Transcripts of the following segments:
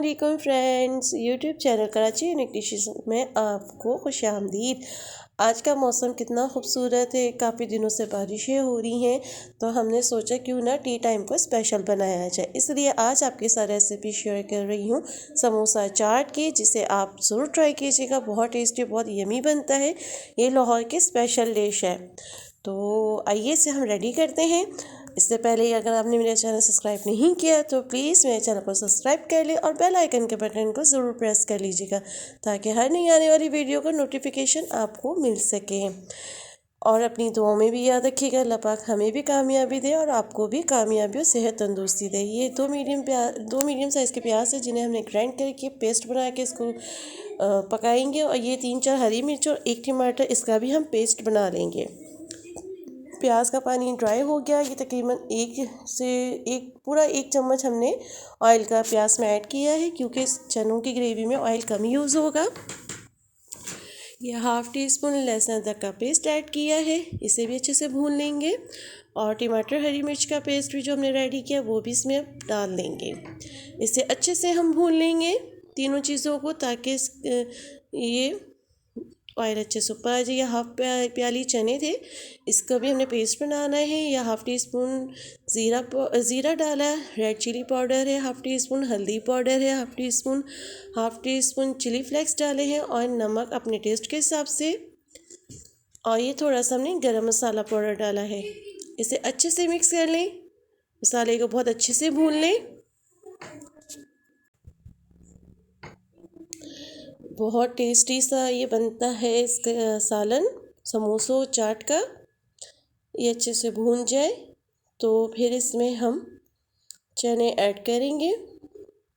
अस्सलामुअलैकुम friends, YouTube channel Karachi unique dishes में आपको खुशामदीद। आज का मौसम कितना खूबसूरत है। काफ़ी दिनों से बारिशें हो रही हैं, तो हमने सोचा क्यों ना टी टाइम को स्पेशल बनाया जाए। इसलिए आज आपके साथ रेसिपी शेयर कर रही हूँ समोसा चाट की, जिसे आप ज़रूर ट्राई कीजिएगा। बहुत टेस्टी, बहुत यमी बनता है। ये लाहौर की स्पेशल डिश है। तो आइए इसे हम रेडी करते हैं। इससे पहले अगर आपने मेरा चैनल सब्सक्राइब नहीं किया तो प्लीज़ मेरे चैनल को सब्सक्राइब कर लें और बेल आइकन के बटन को ज़रूर प्रेस कर लीजिएगा, ताकि हर नई आने वाली वीडियो का नोटिफिकेशन आपको मिल सके। और अपनी दुआओं में भी याद रखिएगा, अल्लाह पाक हमें भी कामयाबी दे और आपको भी कामयाबी और सेहत तंदुरुस्ती दे। ये दो मीडियम साइज़ के प्याज है, जिन्हें हमने ग्राइंड करके पेस्ट बना के इसको पकाएंगे। और ये 3-4 हरी मिर्च और 1 टमाटर, इसका भी हम पेस्ट बना लेंगे। प्याज का पानी ड्राई हो गया। ये तकरीबन पूरा 1 चम्मच हमने ऑयल का प्याज में ऐड किया है, क्योंकि चनों की ग्रेवी में ऑयल कम यूज़ होगा। ये ½ टीस्पून लहसुन अदरक का पेस्ट ऐड किया है, इसे भी अच्छे से भून लेंगे। और टमाटर हरी मिर्च का पेस्ट भी जो हमने रेडी किया वो भी इसमें डाल देंगे। इसे अच्छे से हम भून लेंगे तीनों चीज़ों को, ताकि ये ऑयल अच्छे से ऊपर आ जाए। यह ½ प्याली चने थे, इसका भी हमने पेस्ट बनाना है। यह ½ टीस्पून ज़ीरा डाला है। रेड चिली पाउडर है ½ टीस्पून, हल्दी पाउडर है ½ टीस्पून चिली फ्लेक्स डाले हैं, और नमक अपने टेस्ट के हिसाब से। और ये थोड़ा सा हमने गरम मसाला पाउडर डाला है। इसे अच्छे से मिक्स कर लें, मसाले को बहुत अच्छे से भून लें। बहुत टेस्टी सा ये बनता है इसका सालन समोसों चाट का। ये अच्छे से भून जाए तो फिर इसमें हम चने ऐड करेंगे।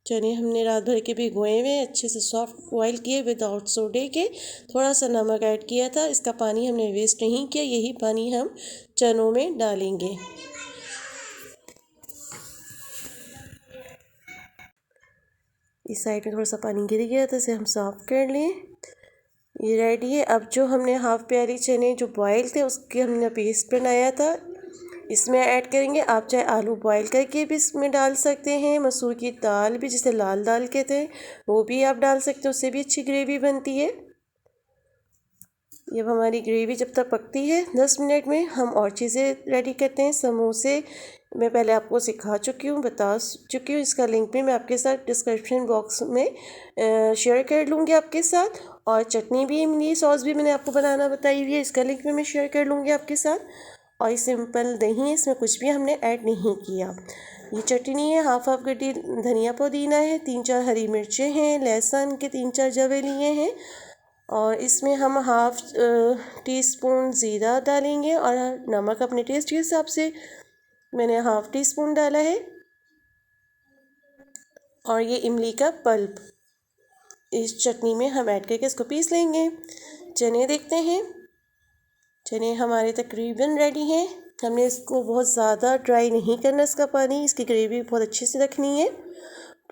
चने हमने रात भर के भिगोए हुए, अच्छे से सॉफ्ट बॉयल किए विदाउट सोडे के। थोड़ा सा नमक ऐड किया था, इसका पानी हमने वेस्ट नहीं किया। यही पानी हम चनों में डालेंगे। इस साइड में थोड़ा सा पानी गिर गया था, इसे हम साफ़ कर लें। ये रेडी है। अब जो हमने ½ प्याली चने जो बॉयल थे उसके हमने पेस्ट बनाया था, इसमें ऐड करेंगे। आप चाहे आलू बॉयल करके भी इसमें डाल सकते हैं, मसूर की दाल भी, जिसे लाल दाल कहते हैं, वो भी आप डाल सकते हैं, उससे भी अच्छी ग्रेवी बनती है। जब हमारी ग्रेवी जब तक पकती है 10 मिनट में हम और चीज़ें रेडी करते हैं। समोसे मैं पहले आपको सिखा चुकी हूँ, बता चुकी हूँ। इसका लिंक भी मैं आपके साथ डिस्क्रिप्शन बॉक्स में शेयर कर लूँगी आपके साथ। और चटनी भी, इमली सॉस भी मैंने आपको बनाना बताई हुई है, इसका लिंक भी मैं शेयर कर लूँगी आपके साथ। और ये सिंपल दही है, इसमें कुछ भी हमने ऐड नहीं किया। ये चटनी है, हाफ गड्डी धनिया पुदीना है, 3-4 हरी मिर्चें हैं, लहसुन के 3-4 जवे लिए हैं। और इसमें हम ½ टीस्पून ज़ीरा डालेंगे, और नमक अपने टेस्ट के हिसाब से मैंने ½ टीस्पून डाला है। और ये इमली का पल्प इस चटनी में हम ऐड करके इसको पीस लेंगे। चने देखते हैं, चने हमारे तकरीबन रेडी हैं। हमने इसको बहुत ज़्यादा ड्राई नहीं करना, इसका पानी, इसकी ग्रेवी बहुत अच्छे से रखनी है।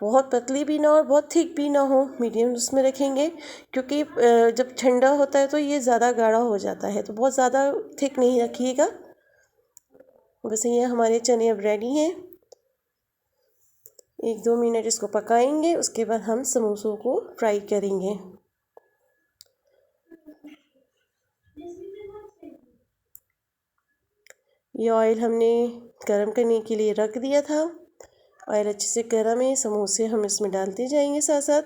बहुत पतली भी ना और बहुत थिक भी ना हो, मीडियम उसमें रखेंगे, क्योंकि जब ठंडा होता है तो ये ज़्यादा गाढ़ा हो जाता है, तो बहुत ज़्यादा थिक नहीं रखिएगा। वैसे ये हमारे चने अब रेडी हैं। 1-2 मिनट इसको पकाएंगे, उसके बाद हम समोसों को फ्राई करेंगे। ये ऑयल हमने गरम करने के लिए रख दिया था। ऑयल अच्छे से गर्म है, समोसे हम इसमें डालते जाएंगे साथ साथ।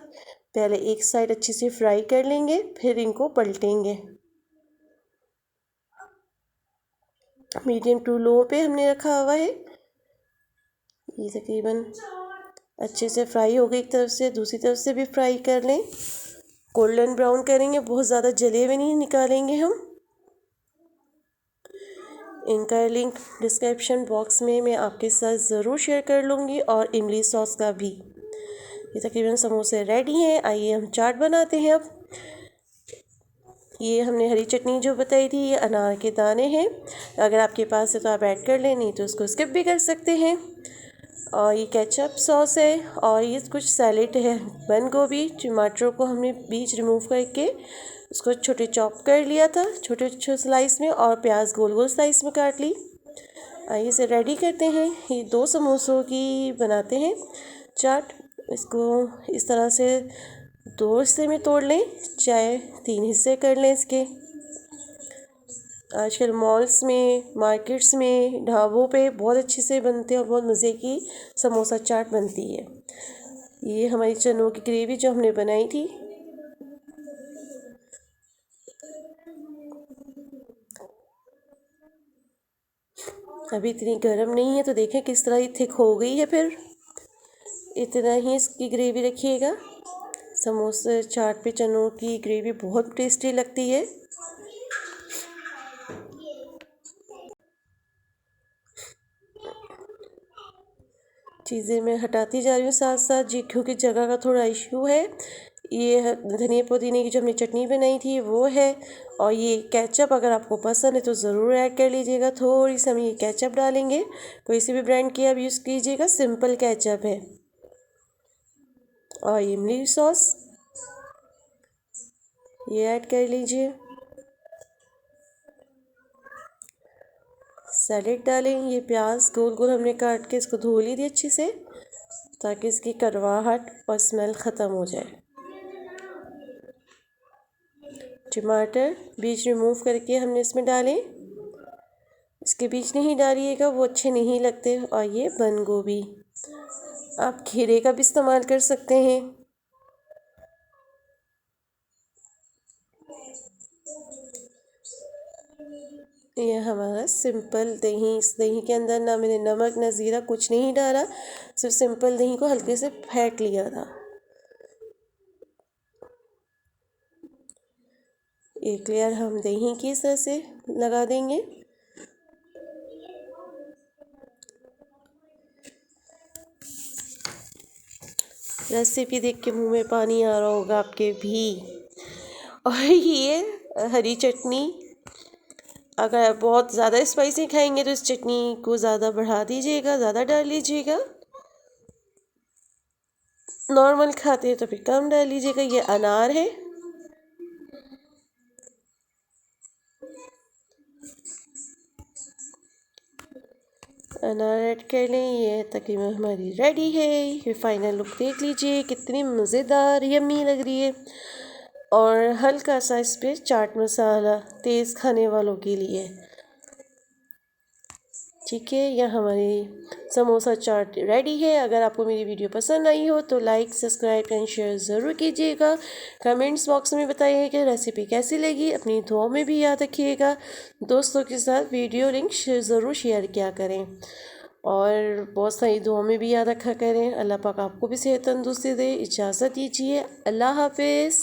पहले एक साइड अच्छे से फ्राई कर लेंगे, फिर इनको पलटेंगे। मीडियम टू लो पे हमने रखा हुआ है। ये तकरीबन अच्छे से फ्राई हो गई, एक तरफ से दूसरी तरफ से भी फ्राई कर लें। गोल्डन ब्राउन करेंगे, बहुत ज़्यादा जले हुए नहीं निकालेंगे हम। इनका लिंक डिस्क्रिप्शन बॉक्स में मैं आपके साथ ज़रूर शेयर कर लूँगी, और इमली सॉस का भी। ये तकरीबन समोसे रेडी हैं। आइए हम चाट बनाते हैं अब। ये हमने हरी चटनी जो बताई थी, ये अनार के दाने हैं। अगर आपके पास है तो आप ऐड कर लें, नहीं तो उसको स्किप भी कर सकते हैं। और ये केचप सॉस है, और ये कुछ सैलेड है। बंद गोभी टमाटर को हमने बीज रिमूव करके उसको छोटे चॉप कर लिया था, छोटे छोटे स्लाइस में, और प्याज गोल गोल स्लाइस में काट ली। आइए इसे रेडी करते हैं। ये 2 समोसों की बनाते हैं चाट। इसको इस तरह से 2 हिस्से में तोड़ लें, चाहे 3 हिस्से कर लें इसके। आजकल मॉल्स में, मार्केट्स में, ढाबों पे बहुत अच्छे से बनते हैं और बहुत मज़े की समोसा चाट बनती है। ये हमारी चनों की ग्रेवी जो हमने बनाई थी, अभी इतनी गर्म नहीं है, तो देखें किस तरह ये थिक हो गई है। फिर इतना ही इसकी ग्रेवी रखिएगा। समोसे चाट पे चनों की ग्रेवी बहुत टेस्टी लगती है। चीज़ें मैं हटाती जा रही हूँ साथ साथ जी, क्योंकि जगह का थोड़ा इशू है। ये धनिया पुदीने की जो हमने चटनी बनाई थी वो है, और ये केचप अगर आपको पसंद है तो ज़रूर ऐड कर लीजिएगा। थोड़ी सी हम ये केचप डालेंगे, कोई सी भी ब्रांड की आप यूज़ कीजिएगा, सिंपल केचप है। और इमली सॉस ये ऐड कर लीजिए। सैलेड डालें, ये प्याज गोल गोल हमने काट के इसको धो ली थी अच्छे से, ताकि इसकी कड़वाहट और स्मेल ख़त्म हो जाए। टमाटर बीज रिमूव करके हमने इसमें डालें, इसके बीज नहीं डालिएगा, वो अच्छे नहीं लगते। और ये बंद गोभी, आप खीरे का भी इस्तेमाल कर सकते हैं। ये हमारा सिंपल दही, इस दही के अंदर ना मैंने नमक ना ज़ीरा कुछ नहीं डाला, सिर्फ सिंपल दही को हल्के से फेंट लिया था। एक लेयर हम दही की इस तरह से लगा देंगे। रेसिपी देख के मुंह में पानी आ रहा होगा आपके भी। और ये हरी चटनी, अगर आप बहुत ज़्यादा स्पाइसी खाएंगे तो इस चटनी को ज़्यादा बढ़ा दीजिएगा, ज़्यादा डाल लीजिएगा। नॉर्मल खाते हैं तो फिर कम डाल लीजिएगा। ये अनार है, अनार ऐड कर लें। ये तकरीबन हमारी रेडी है। ये फाइनल लुक देख लीजिए, कितनी मज़ेदार यम्मी लग रही है। और हल्का सा इस पर चाट मसाला तेज़ खाने वालों के लिए। ठीक है, यह हमारी समोसा चाट रेडी है। अगर आपको मेरी वीडियो पसंद आई हो तो लाइक, सब्सक्राइब एंड शेयर ज़रूर कीजिएगा। कमेंट्स बॉक्स में बताइए कि रेसिपी कैसी लगी। अपनी दुआओं में भी याद रखिएगा। दोस्तों के साथ वीडियो लिंक ज़रूर शेयर किया करें, और बहुत सारी दुआओं में भी याद रखा करें। अल्लाह पाक आपको भी सेहत तंदुरुस्ती दे। इजाज़त दीजिए, अल्लाह हाफिज़।